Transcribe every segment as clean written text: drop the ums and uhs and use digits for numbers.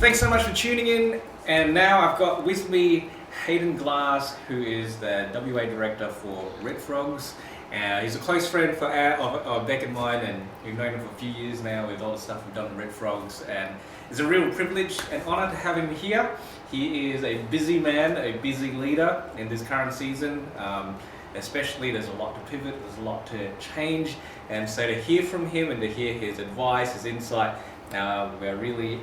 Thanks so much for tuning in. And now I've got with me Hayden Glass, who is the WA Director for Red Frogs. He's a close friend of Beck and mine, and we've known him for a few years now with all the stuff we've done at Red Frogs. And it's a real privilege and honour to have him here. He is a busy man, a busy leader in this current season. Especially there's a lot to pivot, there's a lot to change. And so to hear from him and to hear his advice, his insight, we're really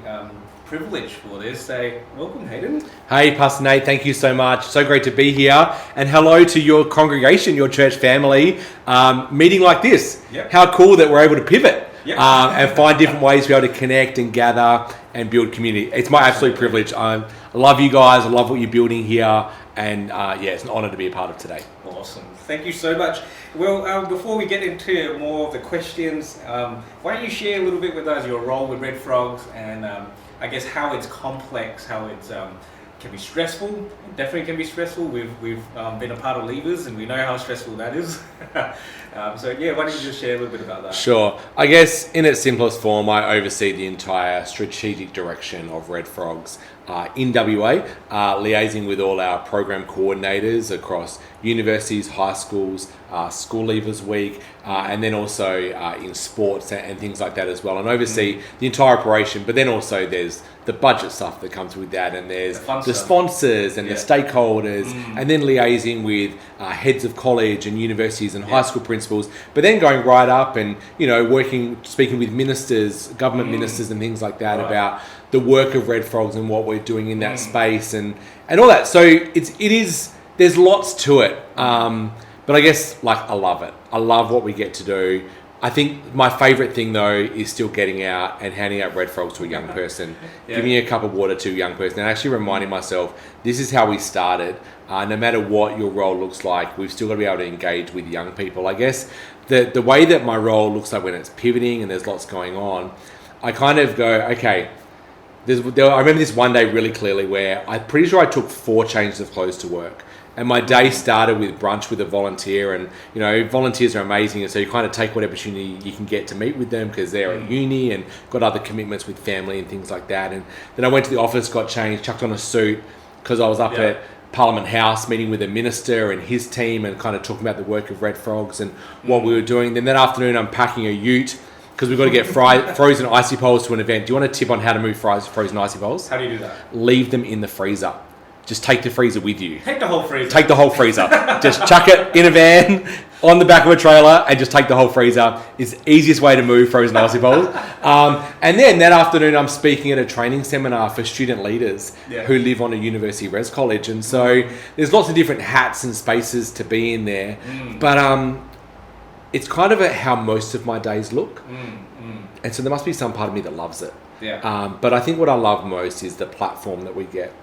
privileged for this. So welcome, Hayden. Hey, Pastor Nate, thank you so much. So great to be here. And hello to your congregation, your church family, meeting like this. Yep. How cool that we're able to pivot Yep. and find different ways to be able to connect and gather and build community. It's my absolute privilege. I love you guys. I love what you're building here. And it's an honour to be a part of today. Awesome. Thank you so much. Well, before we get into more of the questions, why don't you share a little bit with us your role with Red Frogs and I guess how it's complex, how it's can be stressful. It definitely can be stressful. We've been a part of Levers and we know how stressful that is. Why don't you just share a little bit about that? Sure. I guess in its simplest form, I oversee the entire strategic direction of Red Frogs in WA, liaising with all our program coordinators across universities, high schools, School Leavers Week, and then also in sports and things like that as well, and oversee the entire operation. But then also there's the budget stuff that comes with that, and there's the sponsors and the stakeholders, and then liaising with heads of college and universities and high school principals, but then going right up and, speaking with ministers, government ministers and things like that about the work of Red Frogs and what we're doing in that space and all that. So there's lots to it. But I guess I love it. I love what we get to do. I think my favourite thing though is still getting out and handing out Red Frogs to a young person, giving a cup of water to a young person, and actually reminding myself this is how we started. No matter what your role looks like, we've still got to be able to engage with young people. I guess the way that my role looks like when it's pivoting and there's lots going on, I kind of go, okay. I remember this one day really clearly where I'm pretty sure I took 4 changes of clothes to work. And my day started with brunch with a volunteer, and volunteers are amazing, and so you kind of take what opportunity you can get to meet with them because they're at uni and got other commitments with family and things like that. And then I went to the office, got changed, chucked on a suit because I was up at Parliament House meeting with a minister and his team and kind of talking about the work of Red Frogs and what we were doing. Then that afternoon I'm packing a ute because we've got to get frozen icy poles to an event. Do you want a tip on how to move frozen icy poles? How do you do that? Leave them in the freezer. Just take the freezer with you. Take the whole freezer. Take the whole freezer. Just chuck it in a van on the back of a trailer and just take the whole freezer. It's the easiest way to move frozen icy poles. And then that afternoon, I'm speaking at a training seminar for student leaders who live on a university res college. And so there's lots of different hats and spaces to be in there. But it's kind of how most of my days look. And so there must be some part of me that loves it. But I think what I love most is the platform that we get.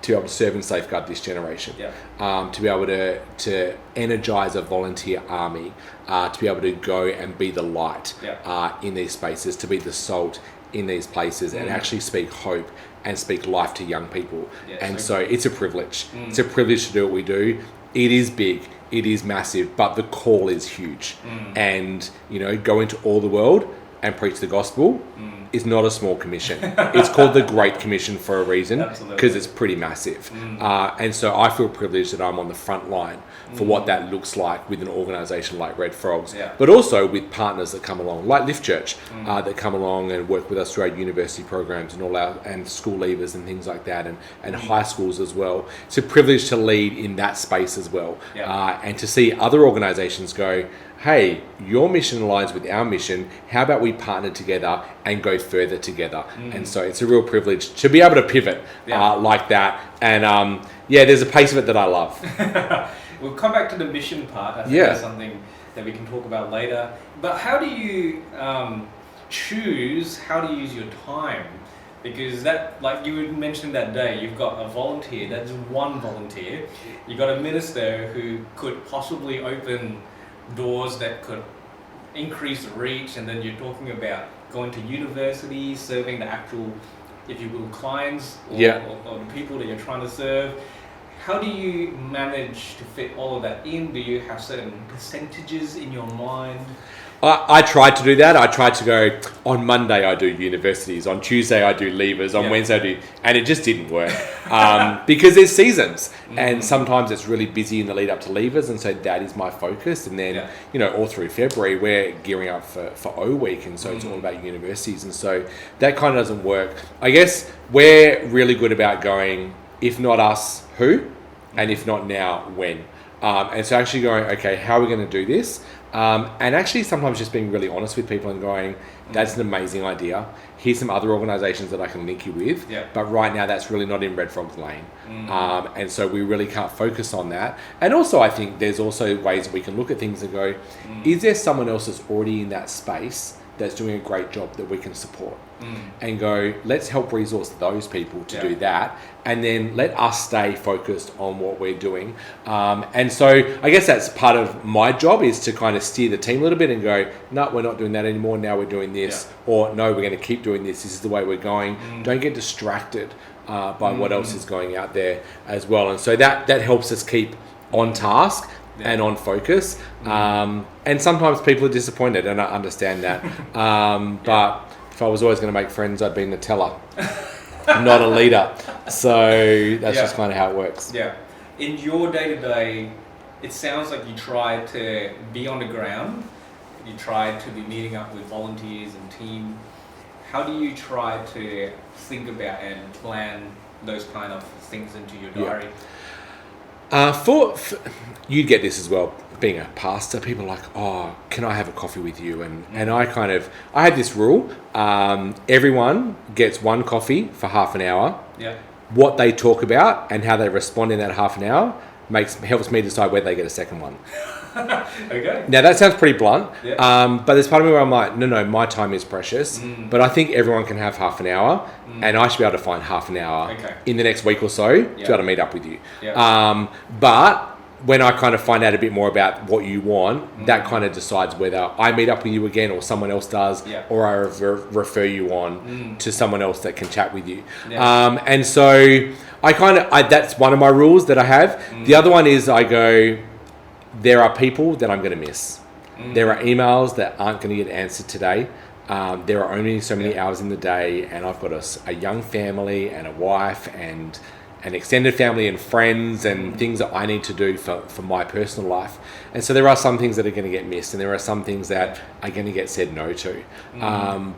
To be able to serve and safeguard this generation, to be able to energize a volunteer army, to be able to go and be the light in these spaces, to be the salt in these places and actually speak hope and speak life to young people. And so it's a privilege. It's a privilege to do what we do. It is big, it is massive, but the call is huge. And, go into all the world and preach the gospel is not a small commission. It's called the Great Commission for a reason because it's pretty massive. And so I feel privileged that I'm on the front line for what that looks like with an organisation like Red Frogs, but also with partners that come along, like Lift Church, that come along and work with us through our university programs and school leavers and things like that, and high schools as well. It's a privilege to lead in that space as well, and to see other organisations go, hey, your mission aligns with our mission. How about we partner together and go further together? And so it's a real privilege to be able to pivot like that. And there's a pace of it that I love. We'll come back to the mission part. I think that's something that we can talk about later. But how do you choose how to use your time? Because that, like you mentioned that day, you've got a volunteer, that's one volunteer. You've got a minister who could possibly open doors that could increase reach, and then you're talking about going to universities, serving the actual, if you will, clients or the people that you're trying to serve. how do you manage to fit all of that in? Do you have certain percentages in your mind? I tried to do that. I tried to go, on Monday I do universities, on Tuesday I do levers, on Wednesday I do, and it just didn't work because there's seasons, and sometimes it's really busy in the lead up to levers, and so that is my focus. And then all through February we're gearing up for O week, and so it's all about universities, and so that kind of doesn't work. I guess we're really good about going, if not us, who, and if not now, when. And so actually going, okay, how are we going to do this? And actually sometimes just being really honest with people and going, that's an amazing idea. Here's some other organisations that I can link you with. But right now that's really not in Red Frog's lane. And so we really can't focus on that. And also I think there's also ways that we can look at things and go, is there someone else that's already in that space that's doing a great job that we can support? And go, let's help resource those people to do that, and then let us stay focused on what we're doing. And so I guess that's part of my job, is to kind of steer the team a little bit and go, no, we're not doing that anymore, now we're doing this, or no, we're going to keep doing this is the way we're going. Don't get distracted by what else is going out there as well. And so that helps us keep on task and on focus. And sometimes people are disappointed, and I understand that. But if I was always going to make friends, I'd be a teller, not a leader. So that's just kind of how it works. Yeah. In your day-to-day, it sounds like you try to be on the ground. You try to be meeting up with volunteers and team. How do you try to think about and plan those kind of things into your diary? For you'd get this as well, being a pastor, people are like, oh, can I have a coffee with you? And I had this rule, everyone gets one coffee for half an hour. What they talk about and how they respond in that half an hour helps me decide whether they get a second one. Okay. Now that sounds pretty blunt, but there's part of me where I'm like, no, my time is precious, but I think everyone can have half an hour, and I should be able to find half an hour in the next week or so to be able to meet up with you. But when I kind of find out a bit more about what you want, that kind of decides whether I meet up with you again or someone else does, or I refer you on to someone else that can chat with you. And so that's one of my rules that I have. The other one is I go, there are people that I'm going to miss. There are emails that aren't going to get answered today. There are only so many hours in the day, and I've got a young family and a wife and an extended family and friends and things that I need to do for my personal life. And so there are some things that are going to get missed, and there are some things that are going to get said no to.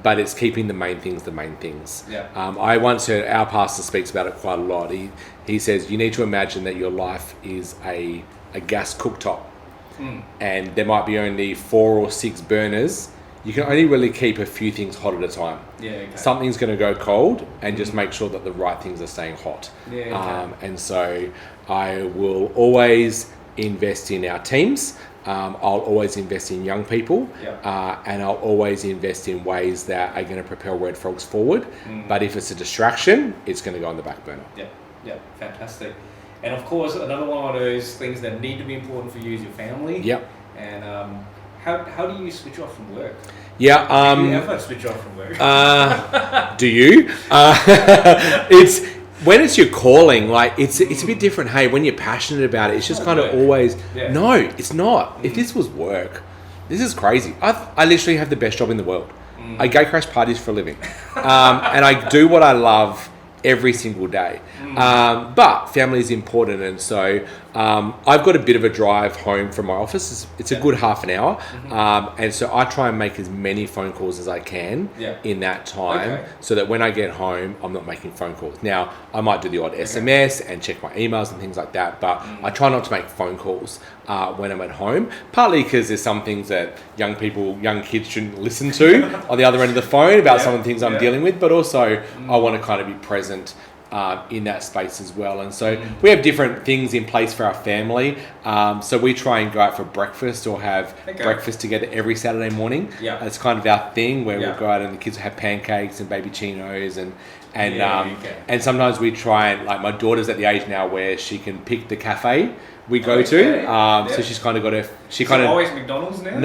But it's keeping the main things the main things. I once heard our pastor speaks about it quite a lot. He says, you need to imagine that your life is a gas cooktop, and there might be only 4 or 6 burners. You can only really keep a few things hot at a time. Something's going to go cold, and just make sure that the right things are staying hot. And so I will always invest in our teams. I'll always invest in young people, and I'll always invest in ways that are going to propel Red Frogs forward. But if it's a distraction, it's going to go on the back burner. Fantastic. And of course, another one of those things that need to be important for you is your family. And how do you switch off from work? Do you ever switch off from work? Do you? It's when it's your calling, like it's a bit different. Hey, when you're passionate about it, it's just kind of always. No, it's not. If this was work, this is crazy. I literally have the best job in the world. I go crash parties for a living, and I do what I love every single day. But family is important, and so I've got a bit of a drive home from my office. It's a good half an hour, and so I try and make as many phone calls as I can in that time, so that when I get home, I'm not making phone calls. Now, I might do the odd SMS and check my emails and things like that, but I try not to make phone calls when I'm at home, partly because there's some things that young kids shouldn't listen to on the other end of the phone about some of the things I'm dealing with, but also I want to kind of be present in that space as well. And so we have different things in place for our family. So we try and go out for breakfast or have breakfast together every Saturday morning. It's kind of our thing where we'll go out and the kids have pancakes and baby chinos and sometimes we try and, like, my daughter's at the age now where she can pick the cafe we go to. So she's kind of got always McDonald's now?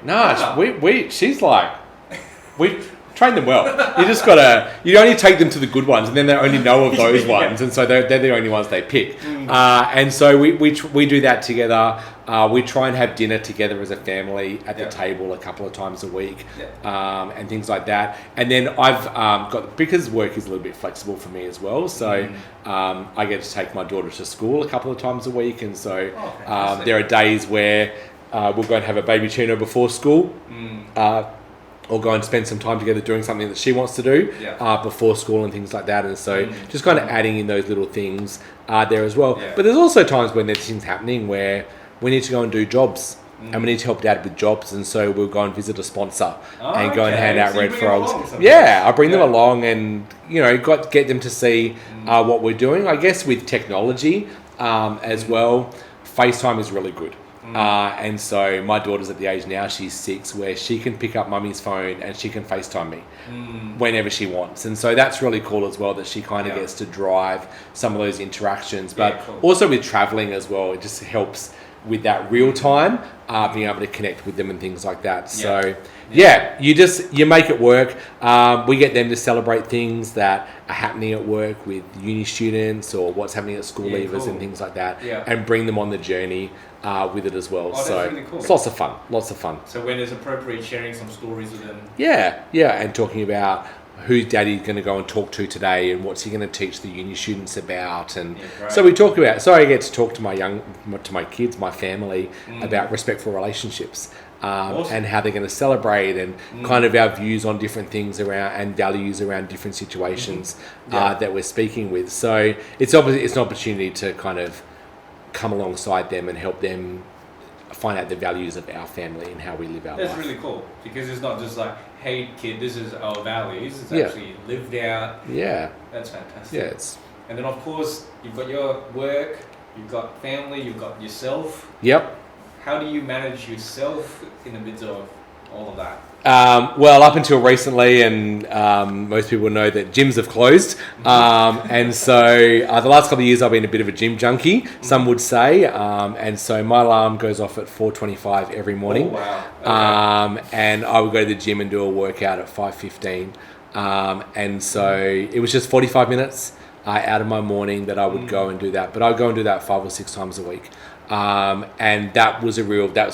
No. She's like, we train them well. You only take them to the good ones, and then they only know of those ones, and so they're the only ones they pick. And so we do that together. We try and have dinner together as a family at the table a couple of times a week, and things like that. And then I've got, because work is a little bit flexible for me as well, so I get to take my daughter to school a couple of times a week, and so there are days where we'll go and have a baby tuna before school, or go and spend some time together doing something that she wants to do before school and things like that. And so just kind of adding in those little things there as well. But there's also times when there's things happening where we need to go and do jobs, and we need to help Dad with jobs, and so we'll go and visit a sponsor and go and hand out Red Frogs. Yeah, I bring them along, and get them to see what we're doing. I guess with technology as well, FaceTime is really good. And so my daughter's at the age now, she's 6, where she can pick up mummy's phone and she can FaceTime me whenever she wants. And so that's really cool as well, that she kind of gets to drive some of those interactions. But also with traveling as well, it just helps with that real time, being able to connect with them and things like that. So you make it work. We get them to celebrate things that are happening at work with uni students, or what's happening at school leavers and things like that, and bring them on the journey with it as well. So really cool. It's lots of fun. So when it's appropriate, sharing some stories with them. And talking about who's Daddy's going to go and talk to today, and what's he going to teach the uni students about, and so we talk about. So I get to talk to my kids, my family, about respectful relationships, and how they're going to celebrate, and kind of our views on different things around, and values around different situations that we're speaking with. So it's obviously an opportunity to kind of come alongside them and help them find out the values of our family and how we live our life. That's really cool, because it's not just like, hey kid, this is our values. It's actually lived out. That's fantastic. And then of course you've got your work, you've got family, you've got yourself. How do you manage yourself in the midst of all of that? Well, up until recently, and most people know that gyms have closed, and so the last couple of years I've been a bit of a gym junkie, some would say, and so my alarm goes off at 4:25 every morning. Oh, wow. Okay. And I would go to the gym and do a workout at 5:15, and so it was just 45 minutes out of my morning that I would go and do that, but I'd go and do that 5 or 6 times a week, and that was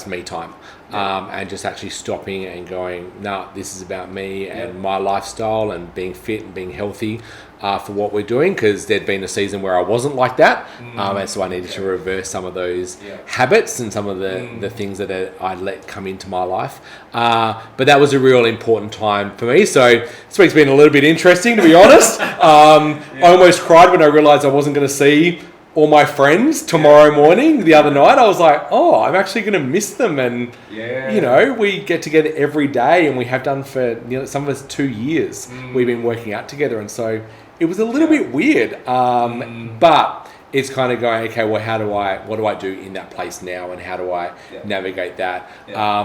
me time. And just actually stopping and going, no, this is about me and my lifestyle, and being fit and being healthy for what we're doing, because there'd been a season where I wasn't like that, and so I needed to reverse some of those habits and some of the things that I'd let come into my life. But that was a real important time for me. So this week's been a little bit interesting, to be honest. I almost cried when I realised I wasn't going to see all my friends tomorrow morning. The other night I was like, oh, I'm actually going to miss them, and we get together every day, and we have done for some of us 2 years. We've been working out together, and so it was a little bit weird, but it's kind of going, okay, well, what do I do in that place now, and how do I navigate that? I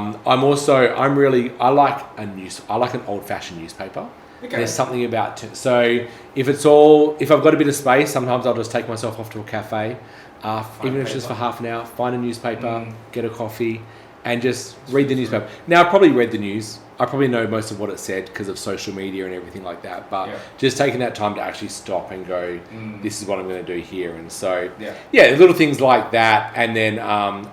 like an old-fashioned newspaper. Okay. There's something about so if I've got a bit of space, sometimes I'll just take myself off to a cafe, even if it's just for half an hour, find a newspaper, get a coffee, and just read the newspaper. Now, I've probably read the news. I probably know most of what it said because of social media and everything like that, but just taking that time to actually stop and go, this is what I'm going to do here. And so, little things like that. And then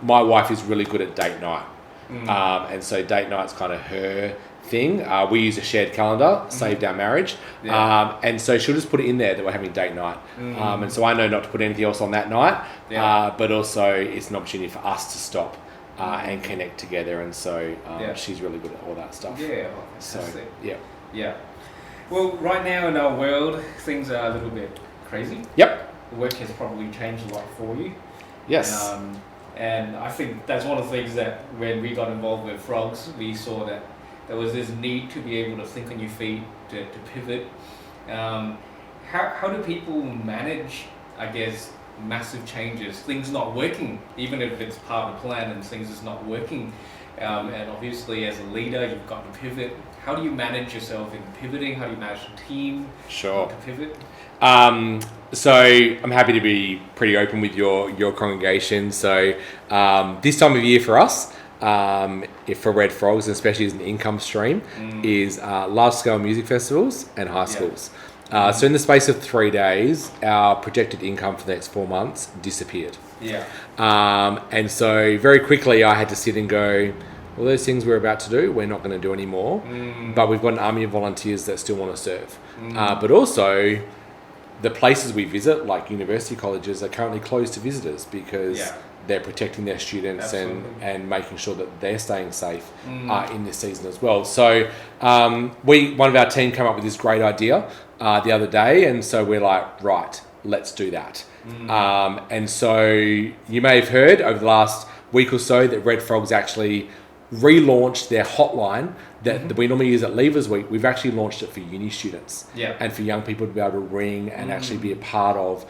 my wife is really good at date night. And so date night's kind of her thing. We use a shared calendar, saved our marriage, and so she'll just put it in there that we're having date night, and so I know not to put anything else on that night, but also it's an opportunity for us to stop and connect together, and so she's really good at all that stuff. Well, right now in our world, things are a little bit crazy. Work has probably changed a lot for you. And I think that's one of the things that when we got involved with Frogs, we saw that there was this need to be able to think on your feet, to pivot. How do people manage, I guess, massive changes, things not working, even if it's part of the plan and things is not working? And obviously as a leader, you've got to pivot. How do you manage yourself in pivoting? How do you manage the team to pivot? So I'm happy to be pretty open with your congregation. So this time of year for us, for Red Frogs, especially as an income stream, is large-scale music festivals and high schools. So in the space of 3 days, our projected income for the next 4 months disappeared. Yeah. And so very quickly I had to sit and go, well, those things we're about to do, we're not going to do anymore. But we've got an army of volunteers that still want to serve. But also the places we visit, like university colleges, are currently closed to visitors because they're protecting their students and making sure that they're staying safe in this season as well. So one of our team came up with this great idea the other day, and so we're like, right, let's do that. And so you may have heard over the last week or so that Red Frogs actually relaunched their hotline that we normally use at Leavers Week. We've actually launched it for uni students and for young people to be able to ring and actually be a part of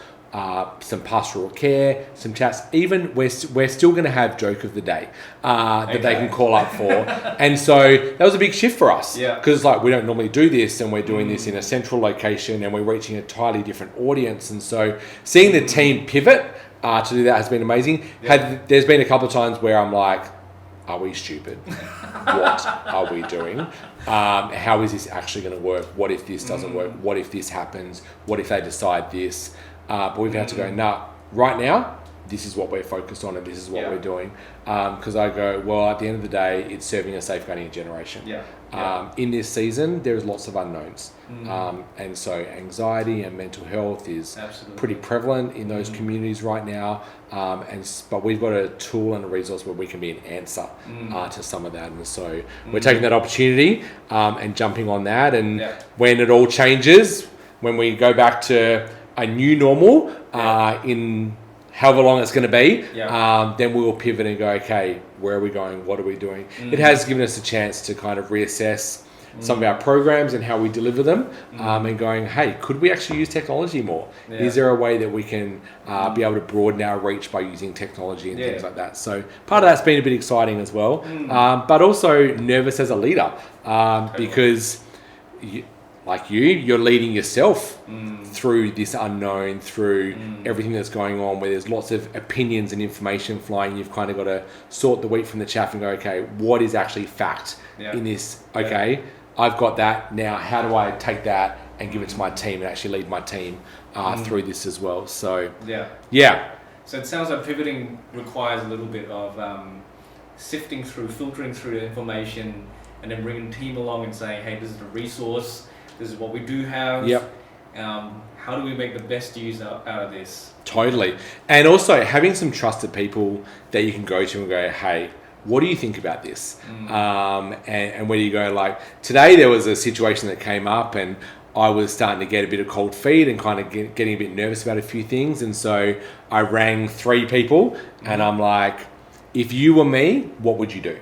some pastoral care, some chats. Even we're still going to have joke of the day that they can call up for. And so that was a big shift for us because like we don't normally do this, and we're doing this in a central location, and we're reaching a entirely different audience. And so seeing the team pivot to do that has been amazing. There's been a couple of times where I'm like, are we stupid? What are we doing? How is this actually going to work? What if this doesn't work? What if this happens? What if they decide this? But we've had to go, nah, right now, this is what we're focused on and this is what we're doing. Because I go, well, at the end of the day, it's serving a safeguarding a generation. In this season, there's lots of unknowns. And so anxiety and mental health is pretty prevalent in those communities right now. But we've got a tool and a resource where we can be an answer to some of that. And so we're taking that opportunity and jumping on that. And when it all changes, when we go back to a new normal in however long it's going to be, then we will pivot and go, okay, where are we going? What are we doing? It has given us a chance to kind of reassess some of our programs and how we deliver them, and going, hey, could we actually use technology more? Is there a way that we can be able to broaden our reach by using technology and things like that? So part of that's been a bit exciting as well, but also nervous as a leader because you're leading yourself through this unknown, through everything that's going on, where there's lots of opinions and information flying. You've kind of got to sort the wheat from the chaff and go, okay, what is actually fact in this? Okay, I've got that. Now, how do I take that and give it to my team and actually lead my team through this as well? So, So it sounds like pivoting requires a little bit of sifting through, filtering through the information, and then bringing the team along and saying, hey, this is the resource. This is what we do have. How do we make the best use out of this? Totally. And also having some trusted people that you can go to and go, hey, what do you think about this? And where you go, like today there was a situation that came up and I was starting to get a bit of cold feet and kind of getting a bit nervous about a few things. And so I rang 3 people and I'm like, if you were me, what would you do?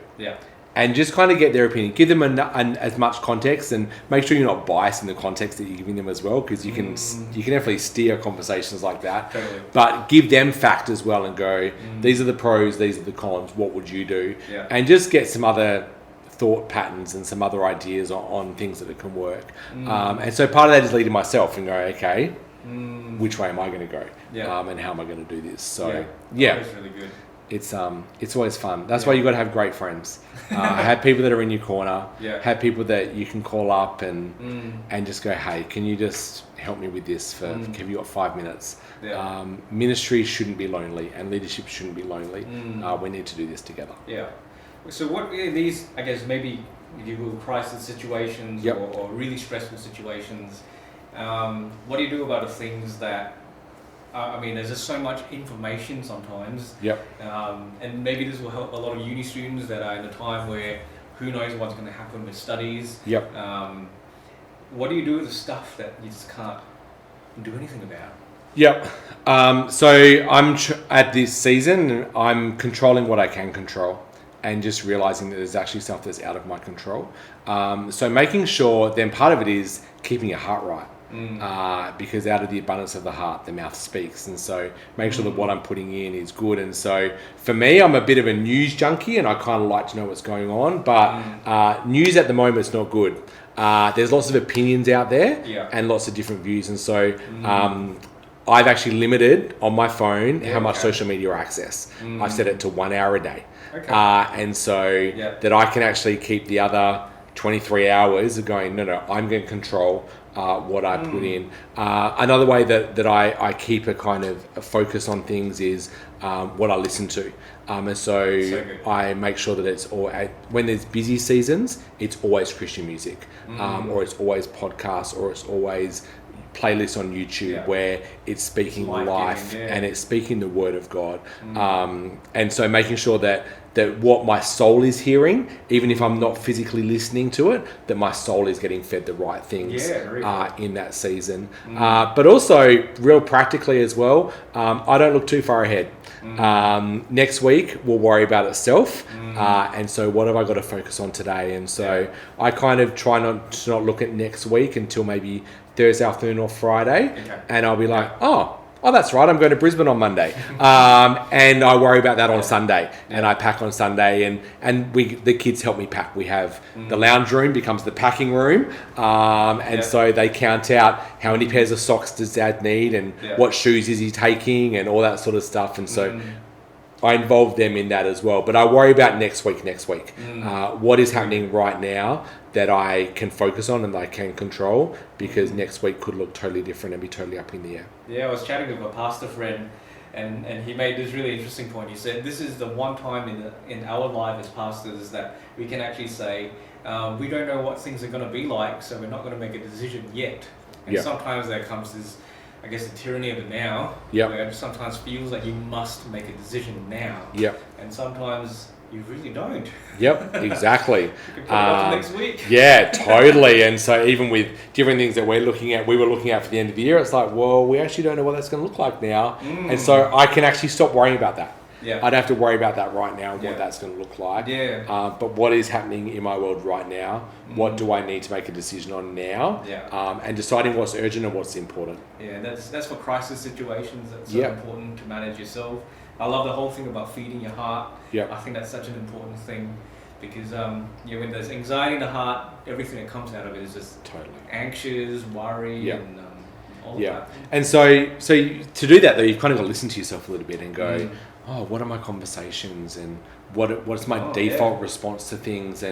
And just kind of get their opinion, give them as much context, and make sure you're not biased in the context that you're giving them as well, because you can definitely steer conversations like that. But give them fact as well and go, these are the pros, these are the cons, what would you do? And just get some other thought patterns and some other ideas on things that it can work. And so part of that is leading myself and go, okay, which way am I going to go? And how am I going to do this? So That's really good. It's always fun. That's why you got to have great friends. Have people that are in your corner. Have people that you can call up and just go, hey, can you just help me with this? Have you got 5 minutes? Ministry shouldn't be lonely, and leadership shouldn't be lonely. We need to do this together. So what are these? I guess maybe you will crisis situations or really stressful situations. What do you do about the things that? I mean, there's just so much information sometimes. And maybe this will help a lot of uni students that are in a time where who knows what's going to happen with studies. What do you do with the stuff that you just can't do anything about? So I'm at this season, I'm controlling what I can control and just realizing that there's actually stuff that's out of my control. So making sure, then part of it is keeping your heart right. Because out of the abundance of the heart, the mouth speaks. And so make sure that what I'm putting in is good. And so for me, I'm a bit of a news junkie and I kind of like to know what's going on. But news at the moment is not good. There's lots of opinions out there and lots of different views. And so I've actually limited on my phone how much social media access. I've set it to 1 hour a day. Okay. And so that I can actually keep the other 23 hours of going, no, I'm going to control what I put in. Another way that I keep a kind of a focus on things is what I listen to. And so I make sure that it's all, when there's busy seasons, it's always Christian music, or it's always podcasts, or it's always playlists on YouTube where it's speaking life and it's speaking the word of God. And so making sure that what my soul is hearing, even if I'm not physically listening to it, that my soul is getting fed the right things in that season. But also, real practically as well, I don't look too far ahead. Next week will worry about itself, and so what have I got to focus on today? And so I kind of try to not look at next week until maybe Thursday afternoon or Friday, and I'll be like, oh, that's right, I'm going to Brisbane on Monday. And I worry about that on Sunday, and I pack on Sunday, and the kids help me pack. We have the lounge room becomes the packing room, and so they count out how many pairs of socks does Dad need, and what shoes is he taking, and all that sort of stuff. And so I involve them in that as well. But I worry about next week. What is happening right now that I can focus on and I can control, because next week could look totally different and be totally up in the air. Yeah, I was chatting with a pastor friend, and he made this really interesting point. He said this is the one time in our life as pastors that we can actually say, we don't know what things are going to be like, so we're not going to make a decision yet. And sometimes there comes this, I guess, the tyranny of the now, where it sometimes feels like you must make a decision now. And sometimes you really don't. Exactly. You can put it off to next week. Yeah, totally. And so even with different things that we were looking at for the end of the year, it's like, well, we actually don't know what that's going to look like now. And so I can actually stop worrying about that. I don't have to worry about that right now and what that's going to look like. But what is happening in my world right now? What do I need to make a decision on now? And deciding what's urgent and what's important. Yeah, that's for crisis situations. That's so important to manage yourself. I love the whole thing about feeding your heart. I think that's such an important thing, because when there's anxiety in the heart, everything that comes out of it is just anxious, worry, and all of that. And so to do that though, you've kind of got to listen to yourself a little bit and go, oh, what are my conversations, and what's my default response to things,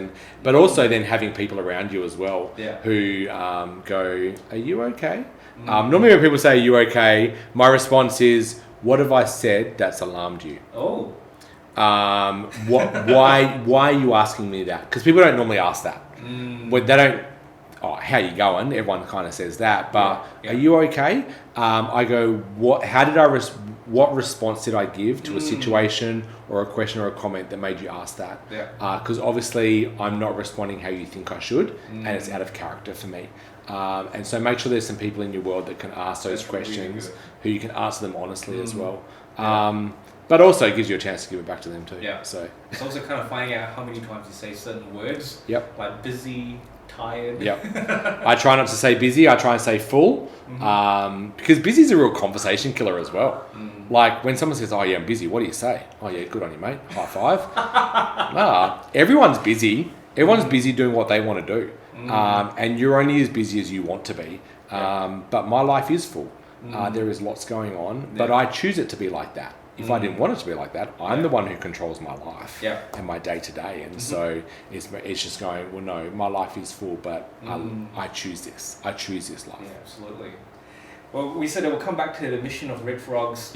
but also then having people around you as well who go, are you okay? Normally when people say, are you okay? My response is, what have I said that's alarmed you? Oh. Why are you asking me that? Because people don't normally ask that. Well, they don't, oh, how you going? Everyone kind of says that, but are you okay? I go, what response did I give to a situation or a question or a comment that made you ask that? Because obviously I'm not responding how you think I should, and it's out of character for me. And so make sure there's some people in your world that can ask those questions, really who you can answer them honestly as well. But also it gives you a chance to give it back to them too. So it's also kind of finding out how many times you say certain words. Like busy, tired. I try not to say busy. I try and say full, because busy is a real conversation killer as well. Like when someone says, "Oh yeah, I'm busy," what do you say? "Oh yeah, good on you, mate. High five." Everyone's busy. Everyone's busy doing what they want to do, and you're only as busy as you want to be. But my life is full. There is lots going on, but I choose it to be like that. If I didn't want it to be like that, I'm the one who controls my life and my day to day. And so it's just going, well, no, my life is full, but I choose this. I choose this life. Yeah, absolutely. Well, we said that we'll come back to the mission of Red Frogs.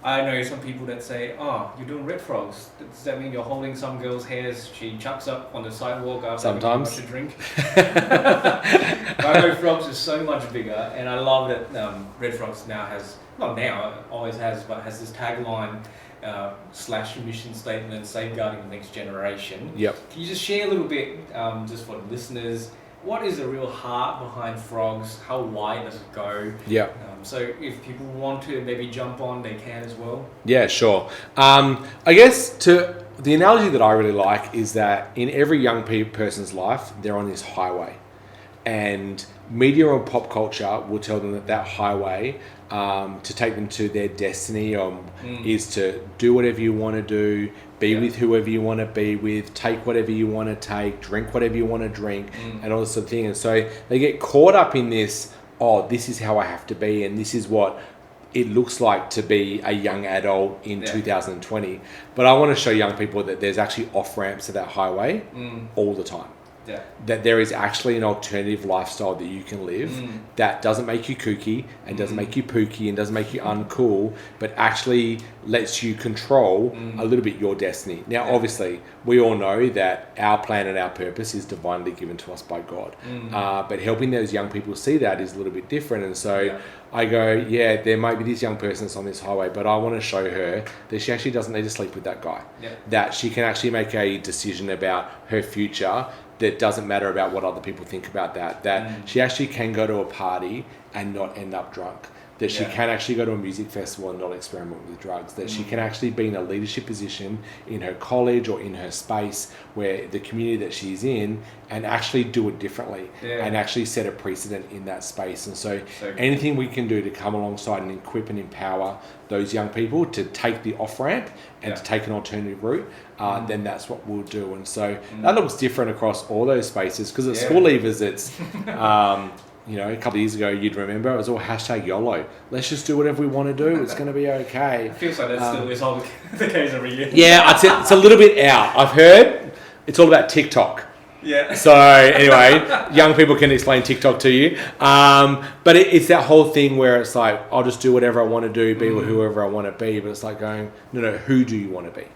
I know some people that say, oh, you're doing Red Frogs. Does that mean you're holding some girl's hairs she chucks up on the sidewalk after having too much to drink? But I know Frogs is so much bigger, and I love that Red Frogs now has, not now, it always has, but has this tagline / mission statement, safeguarding the next generation. Can you just share a little bit, just for the listeners, what is the real heart behind Frogs? How wide does it go? So if people want to maybe jump on, they can as well. Yeah, sure. I guess the analogy that I really like is that in every young person's life, they're on this highway. And media or pop culture will tell them that highway to take them to their destiny is to do whatever you want to do, be with whoever you want to be with, take whatever you want to take, drink whatever you want to drink, and all this sort of thing. And so they get caught up in this, oh, this is how I have to be, and this is what it looks like to be a young adult in 2020. But I want to show young people that there's actually off-ramps to that highway all the time. Yeah. That there is actually an alternative lifestyle that you can live that doesn't make you kooky and doesn't make you pooky and doesn't make you uncool, but actually lets you control a little bit your destiny. Now, obviously, we all know that our plan and our purpose is divinely given to us by God. But helping those young people see that is a little bit different. And so I go, there might be this young person that's on this highway, but I want to show her that she actually doesn't need to sleep with that guy. That she can actually make a decision about her future that doesn't matter about what other people think about that she actually can go to a party and not end up drunk, that she can actually go to a music festival and not experiment with drugs, that she can actually be in a leadership position in her college or in her space where the community that she's in and actually do it differently and actually set a precedent in that space. And so anything we can do to come alongside and equip and empower those young people to take the off-ramp and to take an alternative route, then that's what we'll do. And so that looks different across all those spaces, because at school leavers it's a couple of years ago, you'd remember, it was all hashtag YOLO. Let's just do whatever we want to do. It's going to be okay. It feels like that still is all the case every year. Yeah, it's a little bit out. I've heard it's all about TikTok. Yeah. So anyway, young people can explain TikTok to you. But it's that whole thing where it's like, I'll just do whatever I want to do, be with whoever I want to be. But it's like going, no, who do you want to be?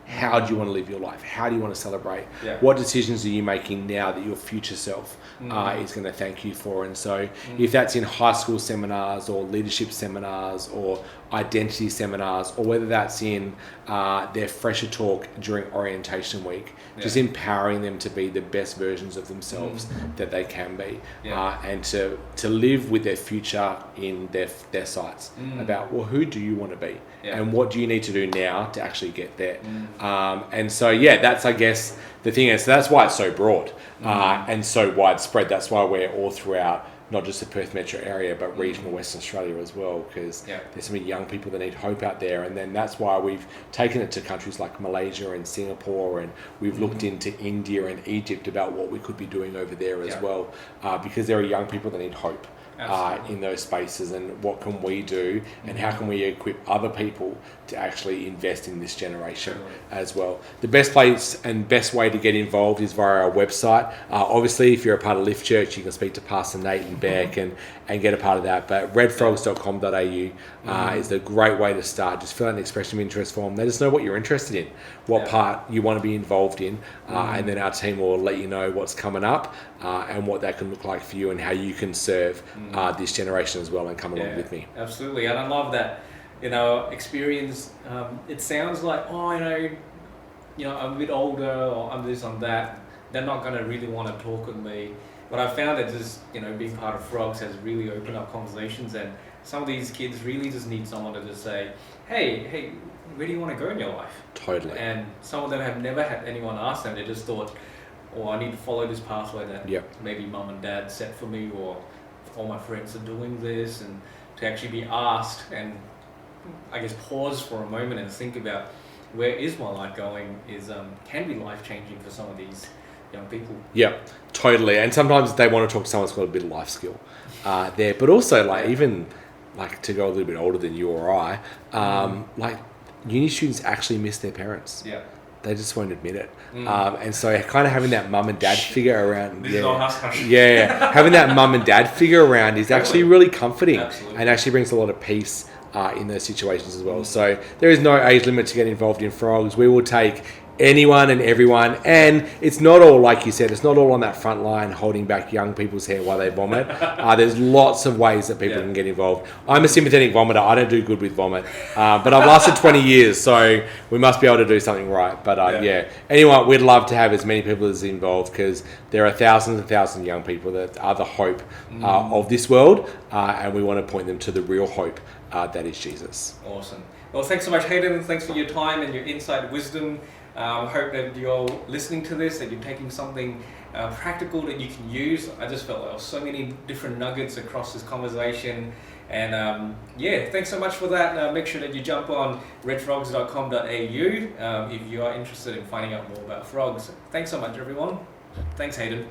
How do you want to live your life? How do you want to celebrate? What decisions are you making now that your future self is going to thank you for? And so if that's in high school seminars or leadership seminars or identity seminars, or whether that's in their fresher talk during orientation week, just empowering them to be the best versions of themselves that they can be, and to live with their future in their sights, about, well, who do you want to be? And what do you need to do now to actually get there? And so, that's, I guess, the thing is, so that's why it's so broad and so widespread. That's why we're all throughout, not just the Perth metro area, but regional Western Australia as well, because there's so many young people that need hope out there. And then that's why we've taken it to countries like Malaysia and Singapore, and we've looked into India and Egypt about what we could be doing over there as well, because there are young people that need hope. In those spaces, and what can we do, and how can we equip other people to actually invest in this generation as well. The best place and best way to get involved is via our website. Obviously, if you're a part of Lift Church, you can speak to Pastor Nate and Beck and get a part of that. But redfrogs.com.au is a great way to start. Just fill out an expression of interest form. Let us know what you're interested in, what part you want to be involved in, and then our team will let you know what's coming up and what that can look like for you, and how you can serve this generation as well, and come along with me. Absolutely. And I love that, experience. It sounds like, I'm a bit older, or I'm this, I'm that. They're not going to really want to talk with me. But I found that just, being part of Frogs has really opened up conversations, and some of these kids really just need someone to just say, hey, where do you want to go in your life? Totally. And some of them have never had anyone ask them. They just thought, I need to follow this pathway that maybe mum and dad set for me, or all my friends are doing this, and to actually be asked and I guess pause for a moment and think about where is my life going can be life-changing for some of these young people. Yeah, totally. And sometimes they want to talk to someone who's got a bit of life skill there, but also even to go a little bit older than you or I, uni students actually miss their parents. Yeah. They just won't admit it. And so kind of having that mum and dad figure around. This is all hush-hush. Having that mum and dad figure around is actually really comforting. Absolutely. And actually brings a lot of peace in those situations as well. So there is no age limit to get involved in Frogs. We will take anyone and everyone, and it's not all, like you said, it's not all on that front line holding back young people's hair while they vomit. There's lots of ways that people can get involved. I'm a sympathetic vomiter. I don't do good with vomit, but I've lasted 20 years, so we must be able to do something right. But anyway, we'd love to have as many people as involved, because there are thousands and thousands of young people that are the hope of this world, and we want to point them to the real hope that is Jesus. Awesome. Well, thanks so much, Hayden. Thanks for your time and your insight, wisdom. I hope that you're listening to this, that you're taking something practical that you can use. I just felt like there were so many different nuggets across this conversation. And thanks so much for that. Make sure that you jump on redfrogs.com.au if you are interested in finding out more about frogs. Thanks so much, everyone. Thanks, Hayden.